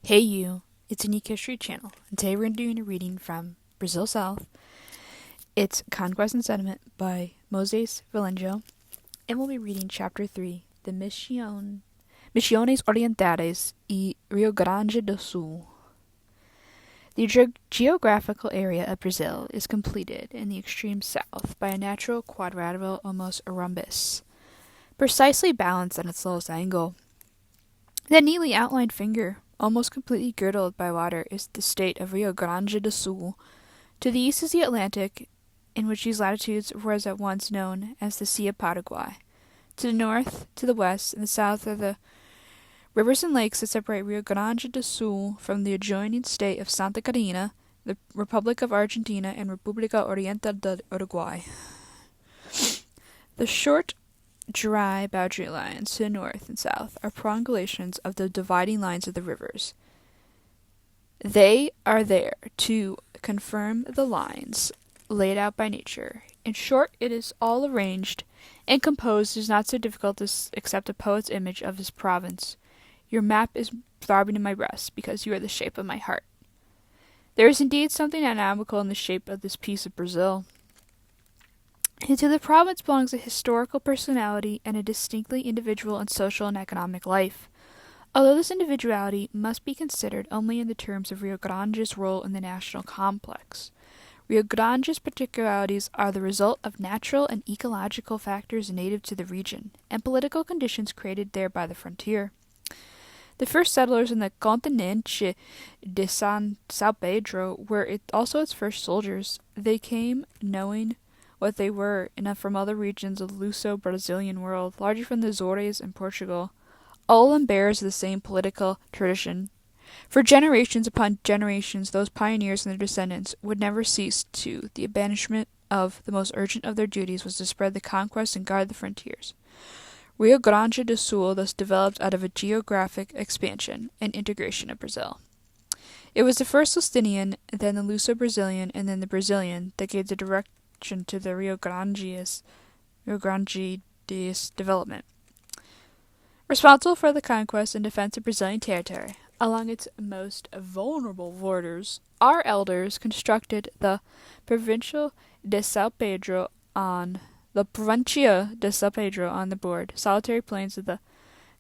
Hey you, it's a Unique History channel, and today we're doing a reading from Brazil South. It's Conquest and Settlement by 𝗕𝗿 𝗕𝗿, and we'll be reading Chapter 3, the Misiónes Orientales y Rio Grande do Sul. The geographical area of Brazil is completed in the extreme south by a natural quadrilateral almost a rhombus, precisely balanced on its lowest angle. That neatly outlined finger, almost completely girdled by water, is the state of Rio Grande do Sul. To the east is the Atlantic, in which these latitudes was at once known as the Sea of Paraguay. To the north, to the west, and the south are the rivers and lakes that separate Rio Grande do Sul from the adjoining state of Santa Catarina, the Republic of Argentina, and República Oriental del Uruguay. The short, dry boundary lines to the north and south are prolongations of the dividing lines of the rivers. They are there to confirm the lines laid out by nature. In short, it is all arranged and composed. It is not so difficult to accept a poet's image of his province. Your map is throbbing in my breast, because you are the shape of my heart. There is indeed something anatomical in the shape of this piece of Brazil. And to the province belongs a historical personality and a distinctly individual and social and economic life, although this individuality must be considered only in the terms of Rio Grande's role in the national complex. Rio Grande's particularities are the result of natural and ecological factors native to the region, and political conditions created there by the frontier. The first settlers in the continente de 𝗕𝗵 were also its first soldiers. They came knowing what they were, and from other regions of the Luso-Brazilian world, largely from the Azores and Portugal, all of them bearers of the same political tradition. For generations upon generations, those pioneers and their descendants would never cease to. The banishment of the most urgent of their duties was to spread the conquest and guard the frontiers. Rio Grande do Sul thus developed out of a geographic expansion and integration of Brazil. It was the first Lusitanian, then the Luso-Brazilian, and then the Brazilian that gave the direct to the Rio Grande's development. Responsible for the conquest and defense of Brazilian territory along its most vulnerable borders, our elders constructed the Provincia de São Pedro on the broad, solitary plains of the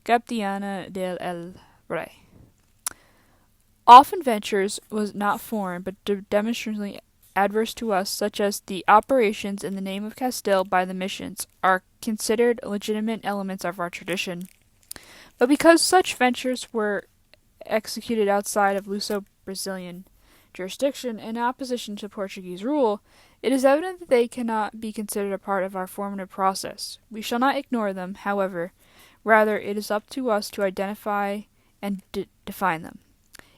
Capitania del Rey. Often ventures was not foreign, but demonstrably adverse to us, such as the operations in the name of Castile by the missions, are considered legitimate elements of our tradition. But because such ventures were executed outside of Luso-Brazilian jurisdiction in opposition to Portuguese rule, it is evident that they cannot be considered a part of our formative process. We shall not ignore them, however. Rather, it is up to us to identify and define them.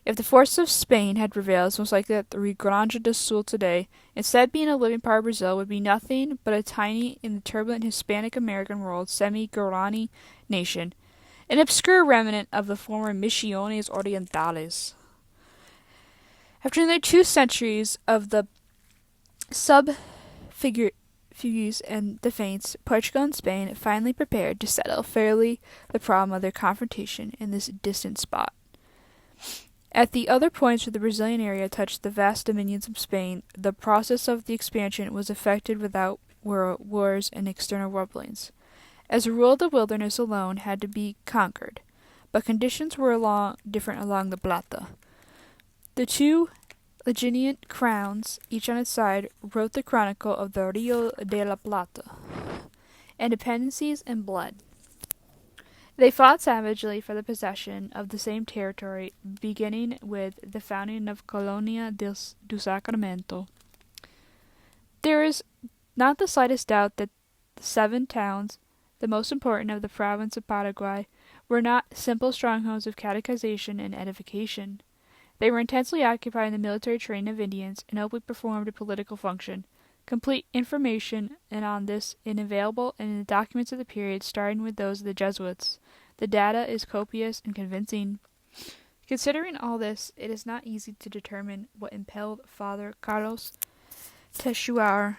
If the forces of Spain had prevailed, it's most likely that the Rio Grande do Sul today, instead of being a living part of Brazil, would be nothing but a tiny, in the turbulent Hispanic-American world, semi-Guarani nation, an obscure remnant of the former Misiones Orientales. After nearly 2 centuries of the subterfuges and defiance, Portugal and Spain finally prepared to settle fairly the problem of their confrontation in this distant spot. At the other points where the Brazilian area touched the vast dominions of Spain, the process of the expansion was effected without wars and external rumblings. As a rule, the wilderness alone had to be conquered, but conditions were different along the Plata. The 2 legitimate crowns, each on its side, wrote the chronicle of the Rio de la Plata, and dependencies and blood. They fought savagely for the possession of the same territory, beginning with the founding of Colonia do Sacramento. There is not the slightest doubt that the 7 towns, the most important of the province of Paraguay, were not simple strongholds of catechization and edification. They were intensely occupied in the military training of Indians, and openly performed a political function. Complete information on this is available in the documents of the period, starting with those of the Jesuits. The data is copious and convincing. Considering all this, it is not easy to determine what impelled Father Carlos Techuar,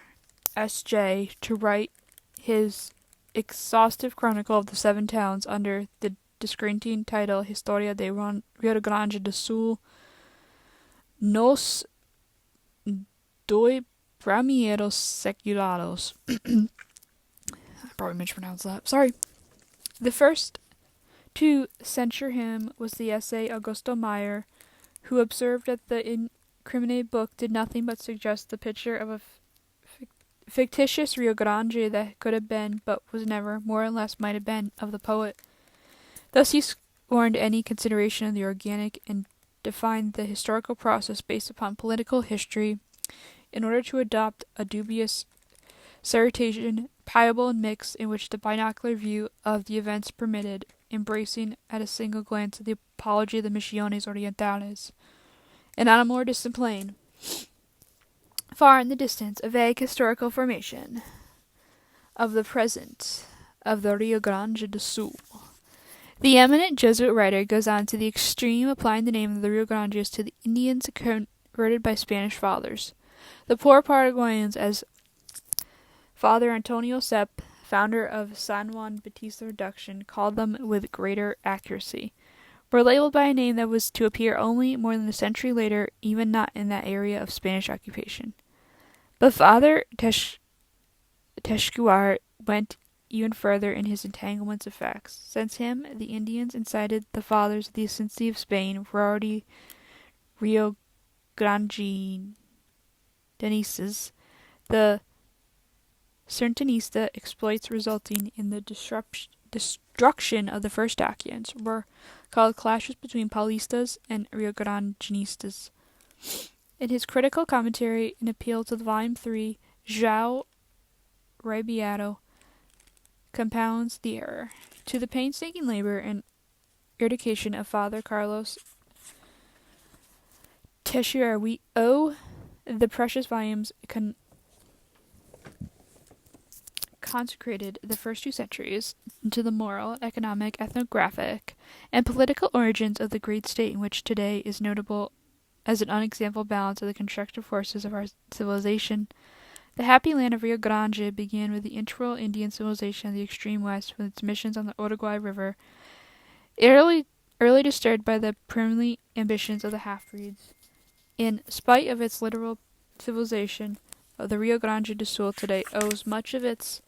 S.J., to write his exhaustive chronicle of the 7 towns under the descripting title Historia de Rio Grande do Sul nos 𝗕𝗵𝗇 𝗦𝗂𝘁𝗵. I probably mispronounced that. Sorry. The first to censure him was the essay Augusto Meyer, who observed that the incriminated book did nothing but suggest the picture of a fictitious Rio Grande that could have been, but was never, more or less might have been, of the poet. Thus he scorned any consideration of the organic and defined the historical process based upon political history in order to adopt a dubious citation, pliable and mixed, in which the binocular view of the events permitted, embracing at a single glance the apology of the misiónes oriéntales. And on a more distant plane, far in the distance, a vague historical formation of the present of the Rio Grande do Sul. The eminent Jesuit writer goes on to the extreme, applying the name of the Rio Grandes to the Indians converted by Spanish fathers. The poor Paraguayans, as Father Antonio Cepp, founder of San Juan Bautista Reduction, called them with greater accuracy, were labeled by a name that was to appear only more than a century later, even not in that area of Spanish occupation. But Father 𝗕𝗵𝗇 went even further in his entanglements of facts. Since him, the Indians incited the fathers of the ascendancy of Spain were already Rio Grandenses. The Sertanista exploits resulting in the destruction of the first documents were called clashes between Paulistas and Rio Grandenistas. In his critical commentary and appeal to the volume 3, 𝗖𝗵 compounds the error. To the painstaking labor and education of Father Carlos Teixeira we owe the precious volumes consecrated the first 2 centuries to the moral, economic, ethnographic, and political origins of the great state in which today is notable as an unexampled balance of the constructive forces of our civilization. The happy land of Rio Grande began with the integral Indian civilization of the extreme west, with its missions on the Uruguay River, early disturbed by the primeval ambitions of the half-breeds. In spite of its literal civilization, the Rio Grande do Sul today owes much of its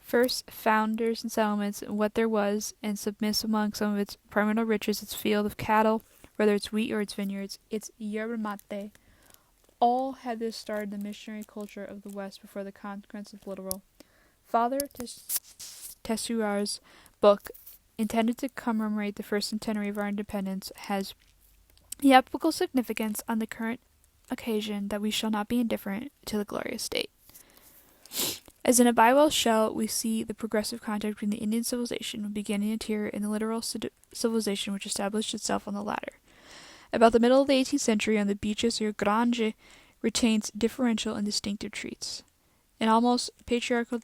first founders and settlements and what there was, and submits among some of its primordial riches, its field of cattle, whether it's wheat or its vineyards, its yerba mate. All had this started the missionary culture of the West before the consequence of literal. Father Teixeira's book, intended to commemorate the first centenary of our independence, has the epical significance on the current occasion that we shall not be indifferent to the glorious state. As in a Bible shell, we see the progressive contact between the Indian civilization beginning interior and the literal civilization which established itself on the latter. About the middle of the 18th century, on the beaches, Rio Grande retains differential and distinctive traits. An almost patriarchal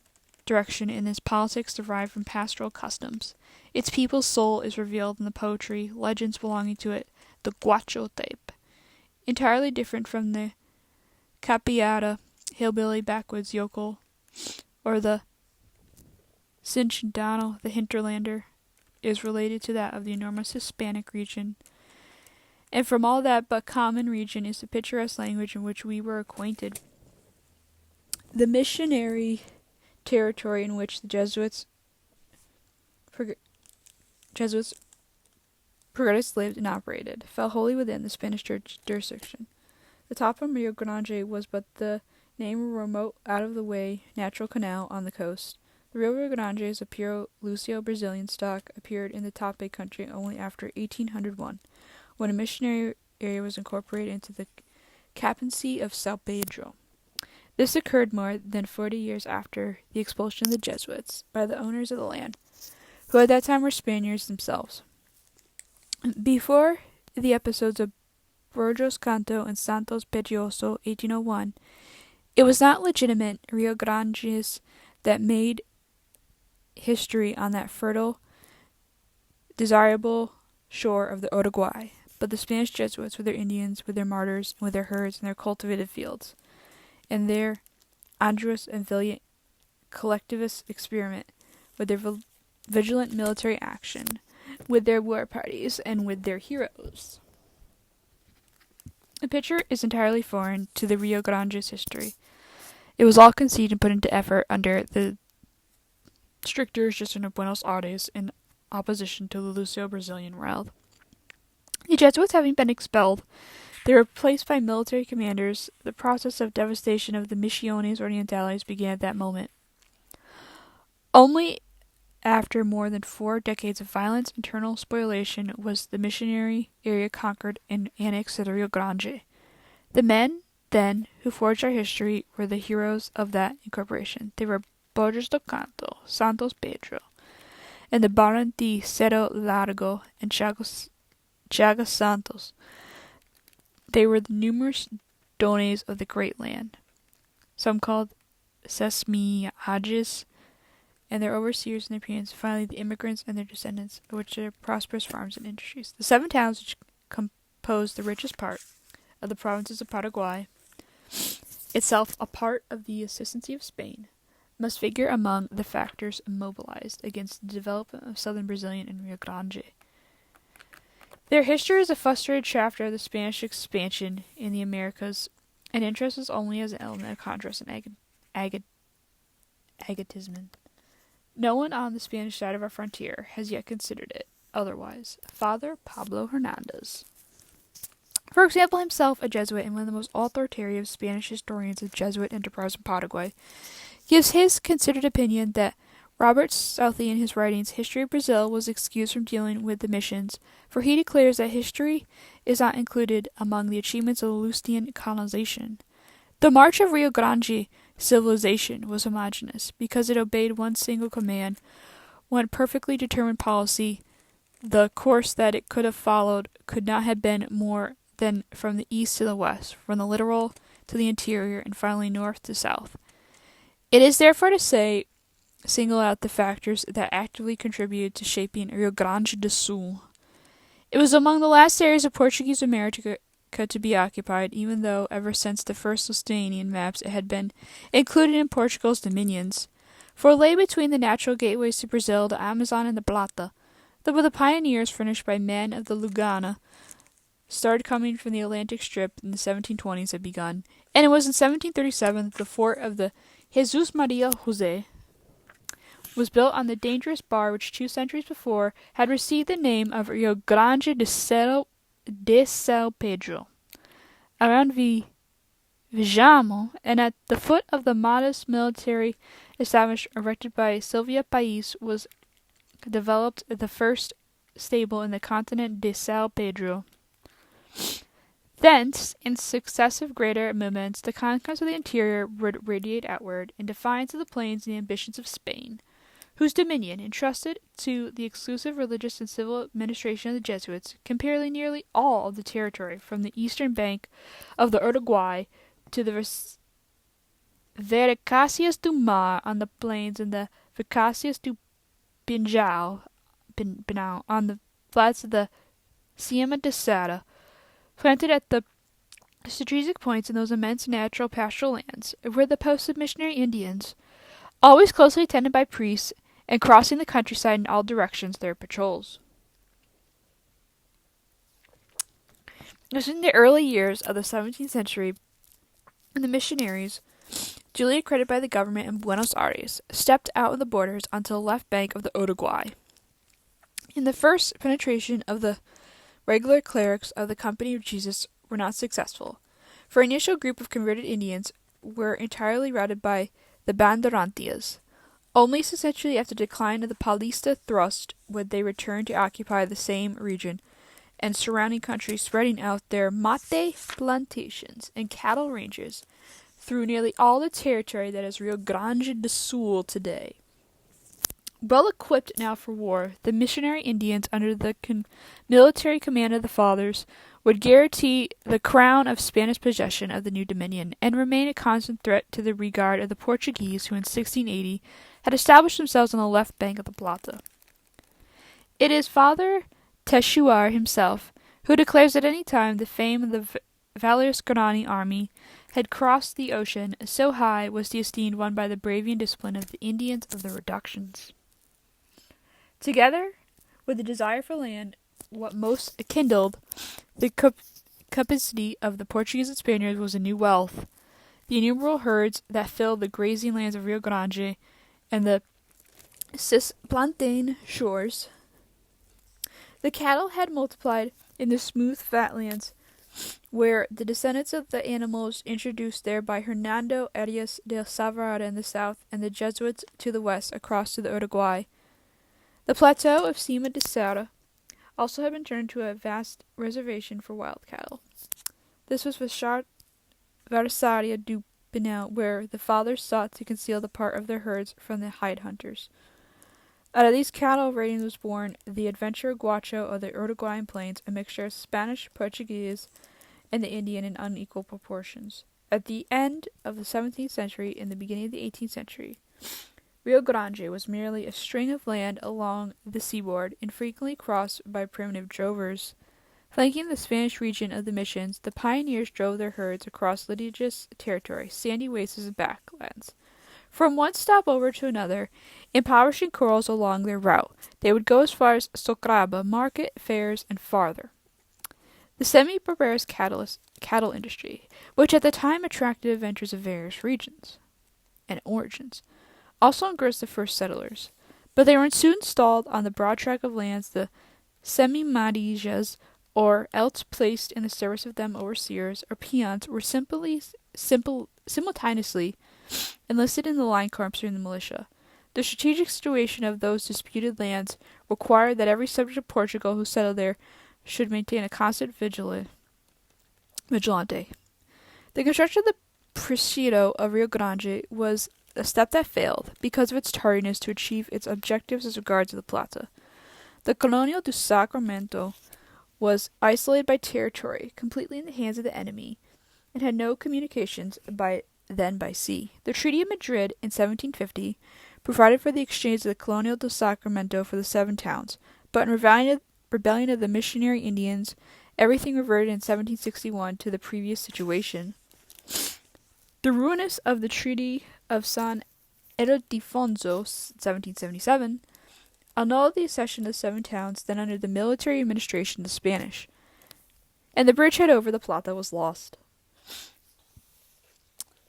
direction in its politics derived from pastoral customs. Its people's soul is revealed in the poetry, legends belonging to it, the 𝗕𝗵𝗇 type. Entirely different from the 𝗕𝗵𝗇, hillbilly, backwoods yokel, or the Cincinnati, the hinterlander, is related to that of the enormous Hispanic region. And from all that but common region is the picturesque language in which we were acquainted. The missionary territory in which the Jesuits lived and operated fell wholly within the Spanish jurisdiction. The top of Rio Grande was but the name of a remote, out-of-the-way natural canal on the coast. The real Rio Grandes, a pure Lucio Brazilian stock, appeared in the Tate country only after 1801. When a missionary area was incorporated into the captaincy of 𝗖𝗵𝗇. This occurred more than 40 years after the expulsion of the Jesuits by the owners of the land, who at that time were Spaniards themselves. Before the episodes of Burgos Canto and Santos Pedioso, 1801, it was not legitimate Rio Grandes that made history on that fertile, desirable shore of the Uruguay, but the Spanish Jesuits with their Indians, with their martyrs, with their herds and their cultivated fields, and their arduous and valiant collectivist experiment, with their vigilant military action, with their war parties and with their heroes. The picture is entirely foreign to the Rio Grande's history. It was all conceived and put into effort under the strict jurisdiction of Buenos Aires in opposition to the Luso-Brazilian realm. The Jesuits having been expelled, they were replaced by military commanders. The process of devastation of the misiónes oriéntales began at that moment. Only after more than 4 decades of violence and internal spoliation was the missionary area conquered and annexed to the Rio Grande. The men, then, who forged our history were the heroes of that incorporation. They were Borges do Canto, Santos Pedro, and the Baron de Cerro Largo and Chagas Santos. They were the numerous dones of the great land, some called 𝗕𝗵𝗫 and their overseers and their parents, finally the immigrants and their descendants, which are prosperous farms and industries. The 7 towns which compose the richest part of the provinces of Paraguay, itself a part of the assistancy of Spain, must figure among the factors mobilized against the development of southern Brazilian and Rio Grande. Their history is a frustrated chapter of the Spanish expansion in the Americas, and interests us only as an element of contrast and agotism. No one on the Spanish side of our frontier has yet considered it otherwise. Father Pablo Hernandez, for example, himself a Jesuit and one of the most authoritative of Spanish historians of Jesuit enterprise in Paraguay, gives his considered opinion that Robert Southey in his writings History of Brazil was excused from dealing with the missions, for he declares that history is not included among the achievements of the Lucian colonization. The march of Rio Grande civilization was homogeneous, because it obeyed one single command, one perfectly determined policy. The course that it could have followed could not have been more than from the east to the west, from the littoral to the interior, and finally north to south. It is therefore to single out the factors that actively contributed to shaping Rio Grande do Sul. It was among the last areas of Portuguese America to be occupied, even though ever since the first Lusitanian maps it had been included in Portugal's dominions. For it lay between the natural gateways to Brazil, the Amazon and the Plata. The pioneers, furnished by men of the Lugana, started coming from the Atlantic Strip in the 1720s had begun, and it was in 1737 that the fort of the Jesus Maria Jose was built on the dangerous bar which 2 centuries before had received the name of Rio Grande de São Pedro. Around 𝗕𝗵, and at the foot of the modest military establishment erected by 𝗕𝗵𝗫 was developed the first stable in the continent de São Pedro. Thence, in successive greater movements, the conquest of the interior would radiate outward, in defiance of the plans and the ambitions of Spain, whose dominion, entrusted to the exclusive religious and civil administration of the Jesuits, compared nearly all of the territory from the eastern bank of the Uruguay to the veracáceas do mar on the plains and the veracáceas do 𝗕𝗵 on the flats of the 𝗕𝗵𝗫, planted at the strategic points in those immense natural pastoral lands, were the posts of missionary Indians, always closely attended by priests, and crossing the countryside in all directions their patrols. It was in the early years of the 17th century when the missionaries, duly accredited by the government in Buenos Aires, stepped out of the borders onto the left bank of the Uruguay. In the first penetration of the regular clerics of the Company of Jesus were not successful, for an initial group of converted Indians were entirely routed by the bandeirantes. Only essentially after the decline of the Paulista thrust would they return to occupy the same region and surrounding country, spreading out their mate plantations and cattle ranges through nearly all the territory that is Rio Grande do Sul today. Well equipped now for war, the missionary Indians, under the military command of the fathers, would guarantee the crown of Spanish possession of the new dominion, and remain a constant threat to the regard of the Portuguese, who in 1680 had established themselves on the left bank of the Plata. It is Father Terichuar himself who declares at any time the fame of the valorous Guarani army had crossed the ocean, so high was the esteem won by the bravery and discipline of the Indians of the reductions. Together with the desire for land, what most kindled the capacity of the Portuguese and Spaniards was a new wealth. The innumerable herds that filled the grazing lands of Rio Grande and the Cis-Plantain shores. The cattle had multiplied in the smooth fat lands, where the descendants of the animals introduced there by Hernando Arias de Salvarado in the south and the Jesuits to the west across to the Uruguay. The plateau of 𝗕𝗵 de Serra also had been turned into a vast reservation for wild cattle. This was Versaria do Pinel, where the fathers sought to conceal the part of their herds from the hide hunters. Out of these cattle raidings was born the adventurer Guacho of the Uruguayan plains, a mixture of Spanish, Portuguese, and the Indian in unequal proportions. At the end of the 17th century and the beginning of the 18th century, Rio Grande was merely a string of land along the seaboard, infrequently crossed by primitive drovers. Flanking the Spanish region of the missions, the pioneers drove their herds across litigious territory, sandy wastes and backlands. From one stopover to another, impoverishing corrals along their route, they would go as far as Sorocaba, market, fairs, and farther. The semi-barbarous cattle industry, which at the time attracted adventurers of various regions and origins, also engrossed the first settlers, but they were soon installed on the broad tract of lands the semi-marijas, or else placed in the service of them overseers or peons, were simultaneously enlisted in the line corps and the militia. The strategic situation of those disputed lands required that every subject of Portugal who settled there should maintain a constant vigilante. The construction of the Presidio of Rio Grande was a step that failed because of its tardiness to achieve its objectives as regards the Plata. The Colonial do Sacramento was isolated by territory, completely in the hands of the enemy, and had no communications by sea. The Treaty of Madrid in 1750 provided for the exchange of the Colonial do Sacramento for the 7 towns, but in rebellion of the missionary Indians, everything reverted in 1761 to the previous situation. The ruinous of the Treaty of San Ildefonso, 1777, annulled the accession of the 7 towns then under the military administration of the Spanish, and the bridgehead over the Plata was lost.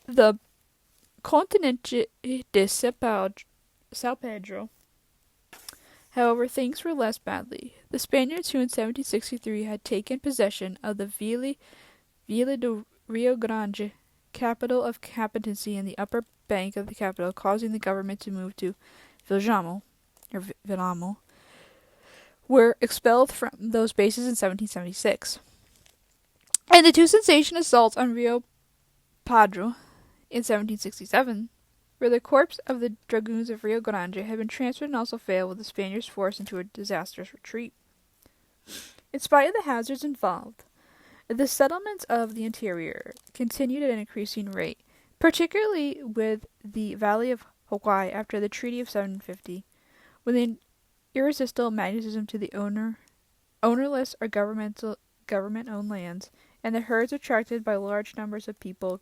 The Continente de São Pedro, however, things were less badly. The Spaniards, who in 1763 had taken possession of the Vila do Rio Grande, capital of competency in the upper bank of the capital, causing the government to move to Villamo, were expelled from those bases in 1776. And the 2 sensational assaults on Rio Padro in 1767, where the corps of the dragoons of Rio Grande had been transferred and also failed, with the Spaniards forced into a disastrous retreat. In spite of the hazards involved, the settlements of the interior continued at an increasing rate, particularly with the Valley of Hawaii after the Treaty of 1750, with an irresistible magnetism to the ownerless or government-owned lands, and the herds attracted by large numbers of people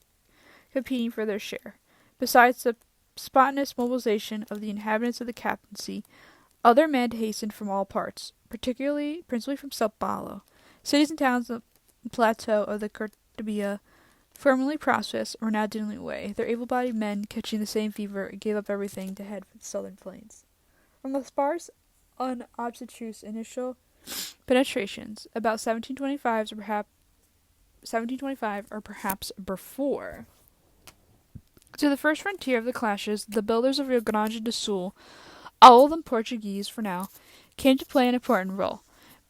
competing for their share. Besides the spontaneous mobilization of the inhabitants of the captaincy, other men hastened from all parts, principally from São Paulo. Cities and towns on the plateau of the 𝗕𝗵𝗇, formerly prosperous, were now dwindling away. Their able-bodied men, catching the same fever, gave up everything to head for the southern plains. From the sparse, unobtrusive initial penetrations, about 1725 or perhaps before, to the first frontier of the clashes, the builders of Rio Grande do Sul, all of them Portuguese for now, came to play an important role.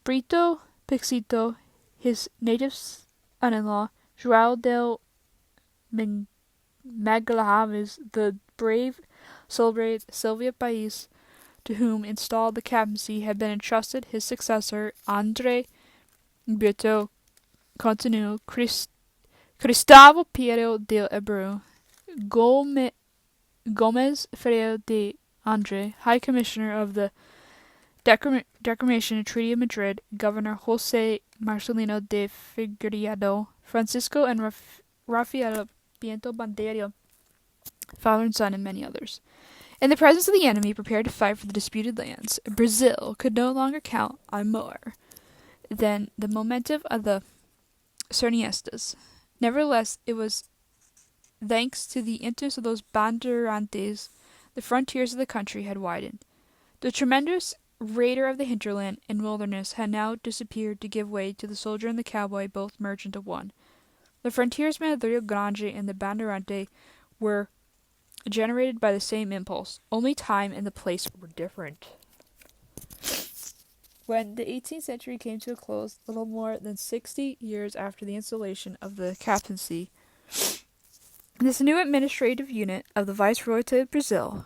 Brito Pixito, his native son-in-law, João de Magalhães, the brave, celebrated 𝗕𝗵.𝗫, to whom, installed the captaincy, had been entrusted his successor, André Humberto Coutinho, Cristóvão Pinheiro de Abreu, Gomes Ferreira de Andrade, High Commissioner of the Declaration and Treaty of Madrid, Governor José Marcelino de Figueiredo, Francisco and Rafael Pinto Bandeira, father and son, and many others. In the presence of the enemy prepared to fight for the disputed lands, Brazil could no longer count on more than the momentum of the Sernistas. Nevertheless, it was thanks to the impetus of those bandeirantes the frontiers of the country had widened. The tremendous raider of the hinterland and wilderness had now disappeared to give way to the soldier and the cowboy, both merged into one. The frontiersmen of the Rio Grande and the bandeirante were generated by the same impulse, only time and the place were different. When the 18th century came to a close, little more than 60 years after the installation of the captaincy, this new administrative unit of the Viceroyalty of Brazil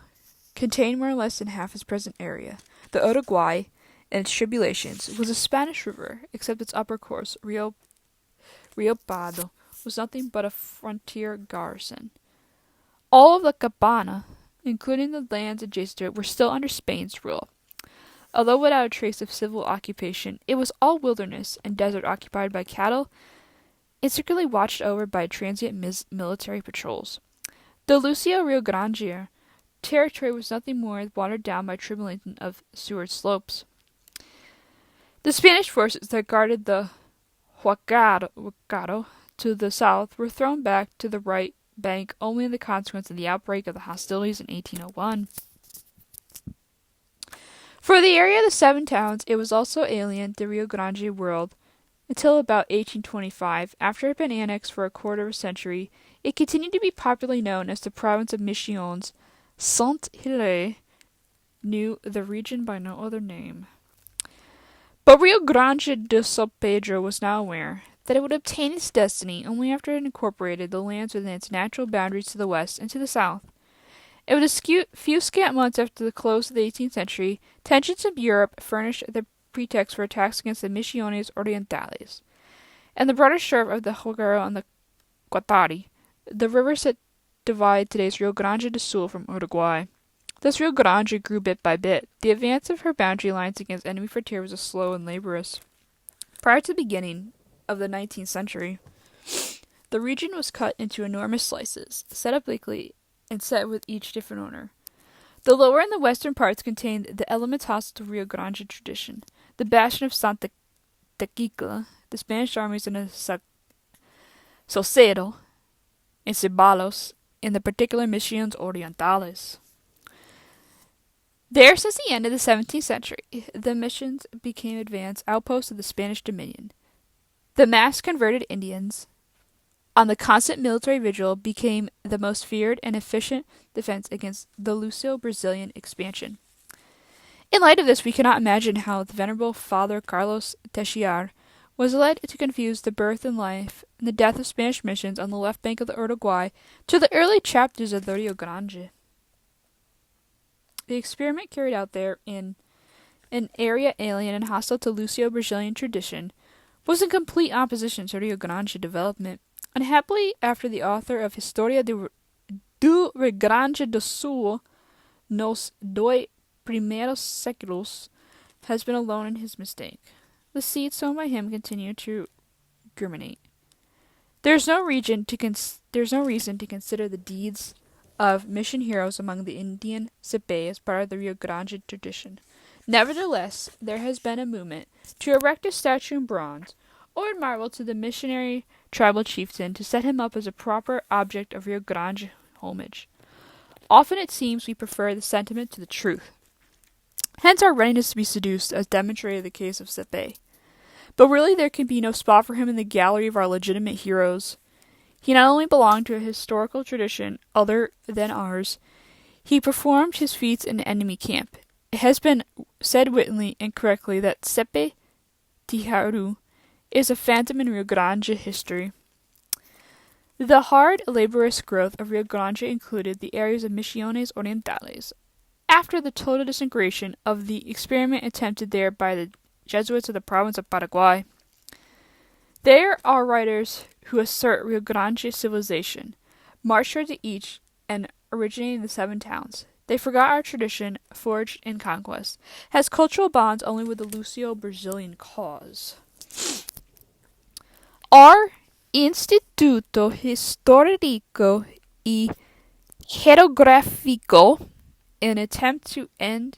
contained more or less than half its present area. The Uruguay and its tribulations was a Spanish river, except its upper course, 𝗕𝗵𝗫, was nothing but a frontier garrison. All of the Cabana, including the lands adjacent to it, were still under Spain's rule. Although without a trace of civil occupation, it was all wilderness and desert occupied by cattle and secretly watched over by transient military patrols. The Lucio Rio Grande territory was nothing more watered down by tribulation of Seward slopes. The Spanish forces that guarded the 𝗕𝗵𝗫 to the south were thrown back to the right bank only in the consequence of the outbreak of the hostilities in 1801. For the area of the Seven Towns, it was also alien to the Rio Grande world until about 1825. After it had been annexed for a quarter of a century, it continued to be popularly known as the province of Misiónes. Saint-Hilaire knew the region by no other name. But Rio Grande do São Pedro was now aware that it would obtain its destiny only after it incorporated the lands within its natural boundaries to the west and to the south. It was a few scant months after the close of the 18th century, tensions in Europe furnished the pretext for attacks against the misiónes oriéntales, and the broader shore of the 𝗕𝗵 and the 𝗕𝗵, the rivers that divide today's Rio Grande do Sul from Uruguay. Thus Rio Grande grew bit by bit. The advance of her boundary lines against enemy frontier was slow and laborious. Prior to the beginning of the 19th century, the region was cut into enormous slices, set obliquely and set with each different owner. The lower and the western parts contained the elements hostile to Rio Grande tradition, the bastion of Santa Tequila, the Spanish armies in the Salcedo, and Ceballos, in the particular Misiones Orientales. There, since the end of the 17th century, the missions became advanced outposts of the Spanish dominion. The mass converted Indians, on the constant military vigil, became the most feared and efficient defense against the Luso-Brazilian expansion. In light of this, we cannot imagine how the venerable Father Carlos Teixeira was led to confuse the birth and life and the death of Spanish missions on the left bank of the Uruguay to the early chapters of the Rio Grande. The experiment carried out there in an area alien and hostile to Luso-Brazilian tradition was in complete opposition to Rio Grande development. Unhappily, after the author of Historia do Rio Grande do Sul nos 2 primeiros séculos has been alone in his mistake. The seeds sown by him continue to germinate. There is no reason to consider the deeds of mission heroes among the Indian 𝗕𝗵 as part of the Rio Grande tradition. Nevertheless, there has been a movement to erect a statue in bronze or in marble to the missionary tribal chieftain to set him up as a proper object of Rio Grande homage. Often it seems we prefer the sentiment to the truth. Hence our readiness to be seduced, as demonstrated in the case of 𝗕𝗵. But really there can be no spot for him in the gallery of our legitimate heroes. He not only belonged to a historical tradition other than ours, he performed his feats in an enemy camp. It has been said wittingly and correctly that 𝗕𝗵 is a phantom in Rio Grande history. The hard, laborious growth of Rio Grande included the areas of Misiones Orientales. After the total disintegration of the experiment attempted there by the Jesuits of the province of Paraguay, there are writers who assert Rio Grande civilization marched towards the east and originated in the Seven Towns. They forgot our tradition, forged in conquest, has cultural bonds only with the Luso-Brazilian cause. Our Instituto Histórico y Geográfico in an attempt to end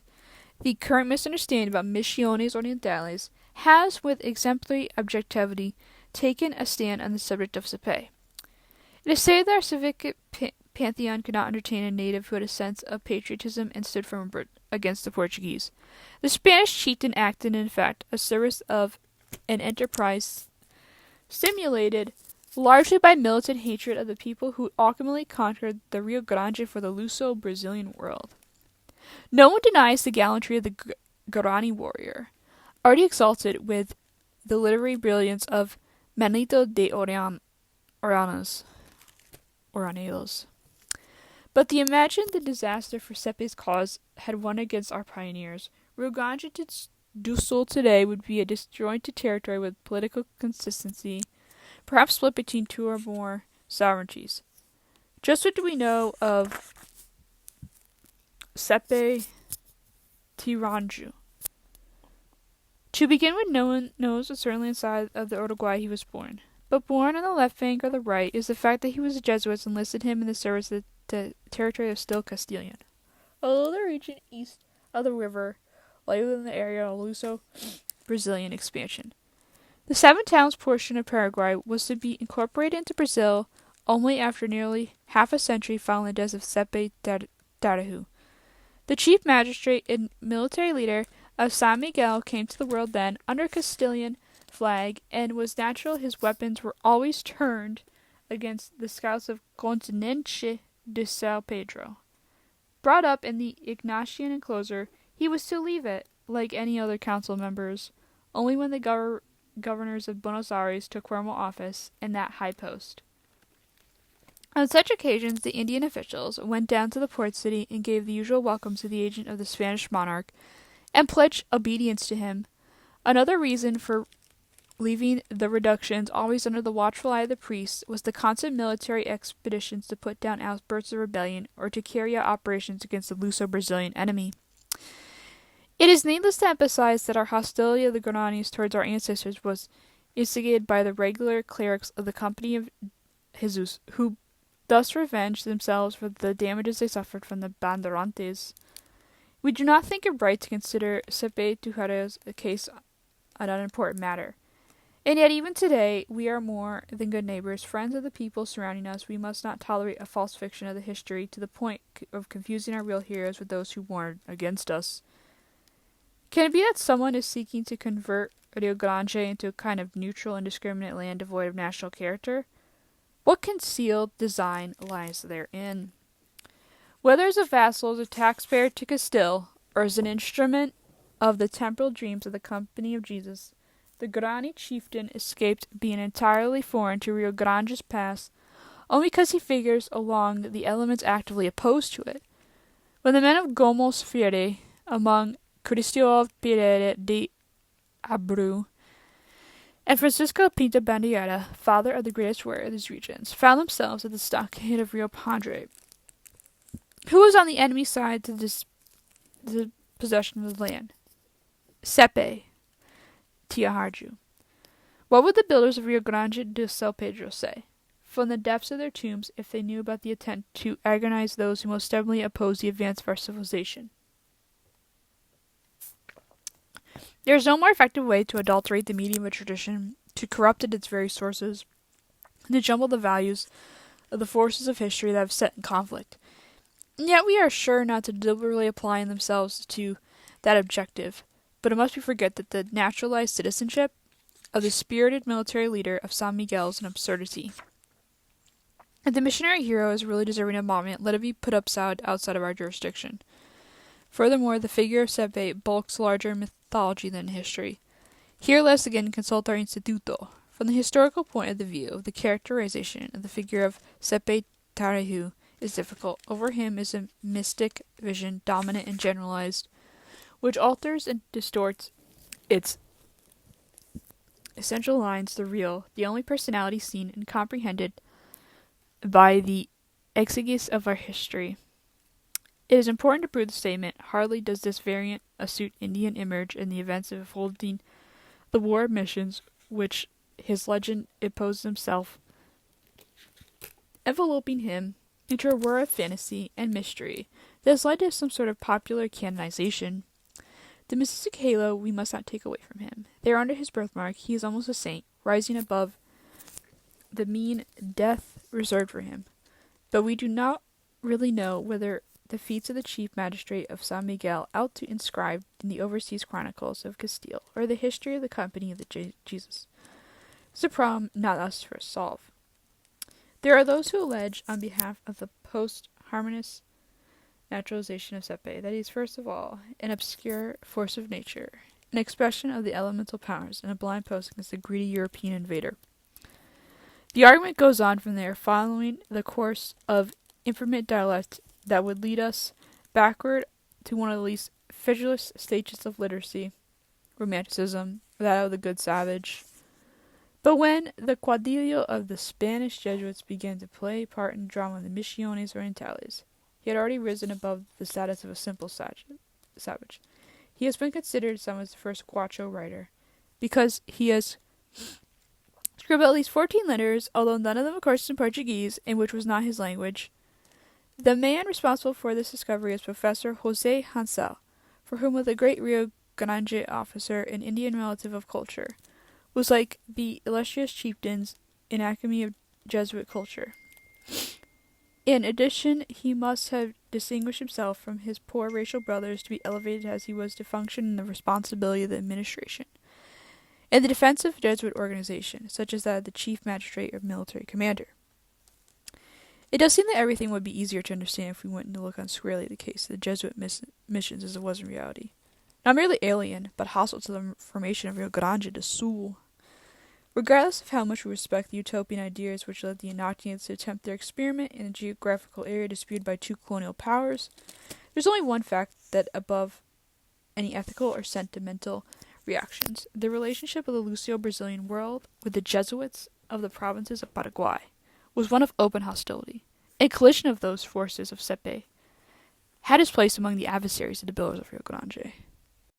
the current misunderstanding about misiónes oriéntales, has, with exemplary objectivity, taken a stand on the subject of 𝗕𝗵. It is said that our civic pantheon could not entertain a native who had a sense of patriotism and stood firm against the Portuguese. The Spanish chieftain acted, in fact, a service of an enterprise stimulated largely by militant hatred of the people who ultimately conquered the Rio Grande for the Luso-Brazilian world. No one denies the gallantry of the Guarani warrior, already exalted with the literary brilliance of Manlito de Ornelas. But imagine the disaster for 𝗕𝗵's cause had won against our pioneers. Rio Grande do Sul today would be a disjointed territory with political consistency, perhaps split between two or more sovereignties. Just what do we know of 𝗕𝗵.𝗕𝗵? To begin with, no one knows the certain side of the Uruguay he was born. But born on the left bank or the right is the fact that he was the Jesuits enlisted him in the service of the territory of still Castilian. Although the region east of the river lay within the area of Luso-Brazilian expansion. The Seven Towns portion of Paraguay was to be incorporated into Brazil only after nearly half a century following the death of 𝗕𝗵.𝗕𝗵. The chief magistrate and military leader of San Miguel came to the world then under Castilian flag, and was natural his weapons were always turned against the scouts of Continente de São Pedro. Brought up in the Ignatian enclosure, he was to leave it, like any other council members, only when the governors of Buenos Aires took formal office in that high post. On such occasions, the Indian officials went down to the port city and gave the usual welcome to the agent of the Spanish monarch, and pledged obedience to him. Another reason for leaving the reductions always under the watchful eye of the priests was the constant military expeditions to put down outbursts of rebellion or to carry out operations against the Luso-Brazilian enemy. It is needless to emphasize that our hostility of the Guaranis towards our ancestors was instigated by the regular clerics of the Company of Jesus, who thus revenged themselves for the damages they suffered from the bandeirantes. We do not think it right to consider 𝗕𝗵.𝗕𝗵's case an unimportant matter. And yet even today, we are more than good neighbors, friends of the people surrounding us. We must not tolerate a false fiction of the history to the point of confusing our real heroes with those who warned against us. Can it be that someone is seeking to convert Rio Grande into a kind of neutral, indiscriminate land devoid of national character? What concealed design lies therein? Whether as a vassal, as a taxpayer to Castile, or as an instrument of the temporal dreams of the Company of Jesus, the Guarani chieftain escaped being entirely foreign to Rio Grande's past only because he figures along the elements actively opposed to it. When the men of 𝗕𝗵.3, among 𝗕𝗿𝗵.𝗕𝗵 and Francisco Pinto Bandeira, father of the greatest warrior of these regions, found themselves at the stockade of Rio Padre, who was on the enemy's side to the possession of the land? 𝗕𝗵.𝗕𝗵. What would the builders of Rio Grande do São Pedro say, from the depths of their tombs, if they knew about the attempt to agonize those who most stubbornly oppose the advance of our civilization? There is no more effective way to adulterate the medium of a tradition, to corrupt it its very sources, and to jumble the values of the forces of history that have set in conflict. And yet we are sure not to deliberately apply themselves to that objective, but it must be forget that the naturalized citizenship of the spirited military leader of San Miguel is an absurdity. If the missionary hero is really deserving of monument, let it be put outside of our jurisdiction. Furthermore, the figure of 𝗕𝗵 bulks larger in mythology than in history. Here let us again consult our Instituto. From the historical point of view, the characterization of the figure of 𝗕𝗵.𝗕𝗵 is difficult. Over him is a mystic vision, dominant and generalized, which alters and distorts its essential lines, the real, the only personality seen and comprehended by the exegesis of our history. It is important to prove the statement. Hardly does this variant astute Indian emerge in the events of unfolding the war of missions which his legend imposed himself, enveloping him into a whirl of fantasy and mystery, that has led to some sort of popular canonization. The mystic halo we must not take away from him. There under his birthmark he is almost a saint, rising above the mean death reserved for him. But we do not really know whether the feats of the chief magistrate of San Miguel out to inscribed in the overseas chronicles of Castile, or the history of the company of the Jesus. It's a problem not us to solve. There are those who allege on behalf of the post-harmonious naturalization of 𝗕𝗵 that he is first of all an obscure force of nature, an expression of the elemental powers, and a blind post against the greedy European invader. The argument goes on from there, following the course of infinite dialect that would lead us backward to one of the least figureless stages of literacy, romanticism, that of the good savage. But when the caudillo of the Spanish Jesuits began to play part in the drama of the misiónes oriéntales, he had already risen above the status of a simple savage. He has been considered someone's first Guacho writer, because he has scribbled at least 14 letters, although none of them, of course, in Portuguese, and which was not his language. The man responsible for this discovery is Professor José Hansel, for whom was a great Rio Grande officer, an Indian relative of culture, was like the illustrious chieftains in academy of Jesuit culture. In addition, he must have distinguished himself from his poor racial brothers to be elevated as he was to function in the responsibility of the administration, and the defense of Jesuit organization, such as that of the chief magistrate or military commander. It does seem that everything would be easier to understand if we went to look on squarely the case of the Jesuit missions as it was in reality. Not merely alien, but hostile to the formation of Rio Grande do Sul. Regardless of how much we respect the utopian ideas which led the inoculates to attempt their experiment in a geographical area disputed by two colonial powers, there's only one fact that above any ethical or sentimental reactions, the relationship of the Lucio-Brazilian world with the Jesuits of the provinces of Paraguay was one of open hostility. A collision of those forces of 𝗕𝗵 had his place among the adversaries of the builders of Rio Grande.